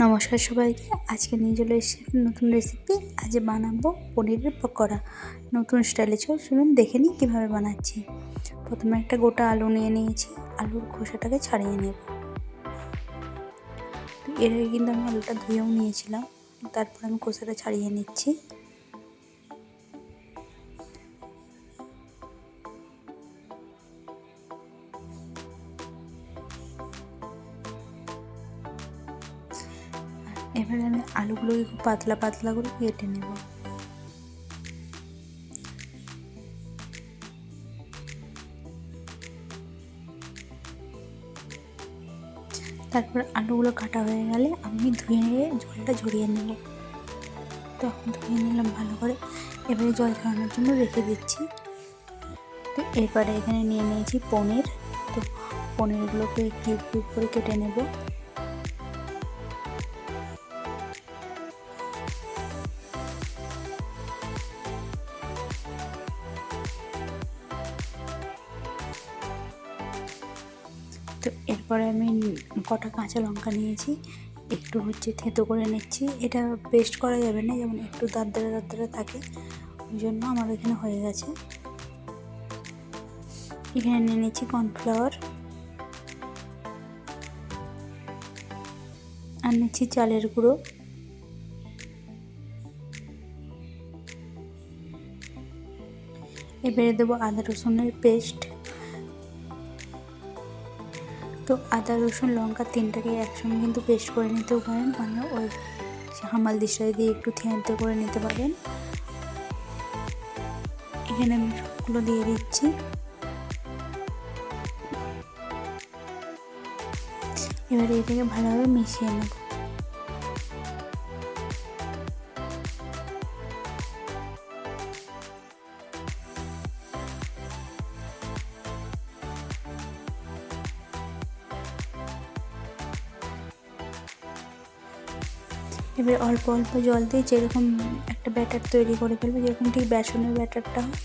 নমস্কার সবাইকে। আজকে নিয়ে চলে এসেছি নতুন রেসিপি। আজ বানাবো পনিরের পকোড়া নতুন স্টাইলে। চলুন দেখে নিই কীভাবে বানাচ্ছি। প্রথমে একটা গোটা আলু নিয়ে নিয়েছি, আলুর খোসাটাকে ছাড়িয়ে নেব। এর আগে কিন্তু আমি আলুটা ধুয়েও নিয়েছিলাম, তারপর আমি খোসাটা ছাড়িয়ে নিচ্ছি। এবারে আমি আলুগুলোকে খুব পাতলা পাতলা করে কেটে নেব। তারপর আলুগুলো কাটা হয়ে গেলে আমি ধুয়ে জলটা ঝরিয়ে নেব। তো এখন ধুয়ে নিলাম ভালো করে, এবারে জল ঝরানোর জন্য রেখে দিচ্ছি। তো এরপরে এখানে নিয়ে নিয়েছি পনির। তো পনিরগুলোকে কিউব কিউব করে কেটে নেব। তো এরপরে আমি কটা কাঁচা লঙ্কা নিয়েছি, একটু থেঁতো করে নিচ্ছি। এটা পেস্ট করা যাবে না, যেমন একটু দাঁতদারা থাকে, ওই জন্য আমার এখানে হয়ে গেছে। এখানে নিয়ে নিচ্ছি কর্নফ্লাওয়ার, আর নিচ্ছি চালের গুঁড়ো। এবারে দেবো আদা রসুনের পেস্ট। তো আদা রসুন লঙ্কা তিনটাকে একসঙ্গে কিন্তু পেস্ট করে নিতেও পারেন, মানে ওই হামাল দিশাই দিয়ে একটু থেঁতো করে নিতে পারেন। এখানে আমি সবগুলো দিয়ে দিচ্ছি। এবারে এটাকে ভালোভাবে মিশিয়ে নেব। এবার অল্প অল্প জল দিয়ে যেরকম একটা ব্যাটার তৈরি করে ফেলবো, যেরকম ঠিক বেসনের ব্যাটারটা হয়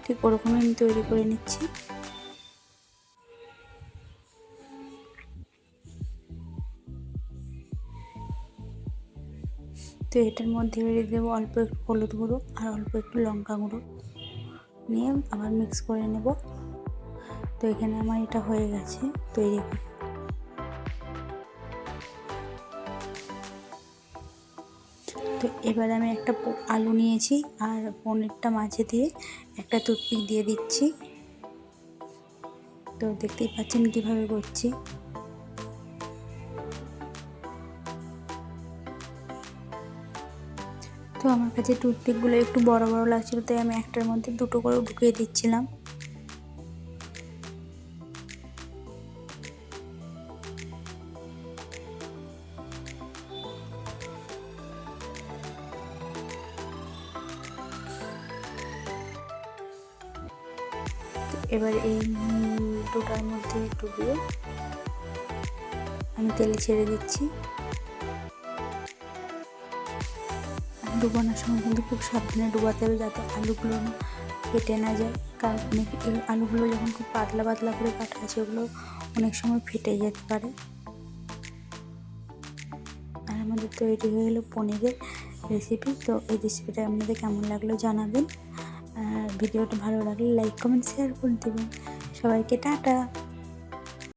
ঠিক ওরকমই আমি তৈরি করে নিচ্ছি। তো এটার মধ্যে এবারে দেবো অল্প একটু হলুদ গুঁড়ো আর অল্প একটু লঙ্কা গুঁড়ো, নিয়ে আবার মিক্স করে নেব। তো এখানে আমার এটা হয়ে গেছে তৈরি করে। তো এবার আমি একটা আলু নিয়েছি আর পনিরটা মাঝে দিয়ে একটা টুথপিক দিয়ে দিচ্ছি। তো দেখতেই পাচ্ছেন কীভাবে করছি। তো আমার কাছে টুথপিকগুলো একটু বড় বড় লাগছিল, তাই আমি একটার মধ্যে দুটো করে ঢুকিয়ে দিচ্ছিলাম। এবার এই দুটার মধ্যে ডুবিয়ে আমি তেলে ছেড়ে দিচ্ছি। ডুবানোর সময় কিন্তু খুব সাবধানে ডুবাতে হবে, যাতে আলুগুলো না ফেটে না যায়। কারণ এই আলুগুলো যখন খুব পাতলা পাতলা করে কাটা আছে, ওগুলো অনেক সময় ফেটে যেতে পারে। আর আমাদের তৈরি হয়ে গেলো পনিরের রেসিপি। তো এই রেসিপিটা আপনাদের কেমন লাগলো জানাবেন, আর ভিডিওটা ভালো লাগলে লাইক কমেন্ট শেয়ার করে দেবেন। সবাইকে টাটা।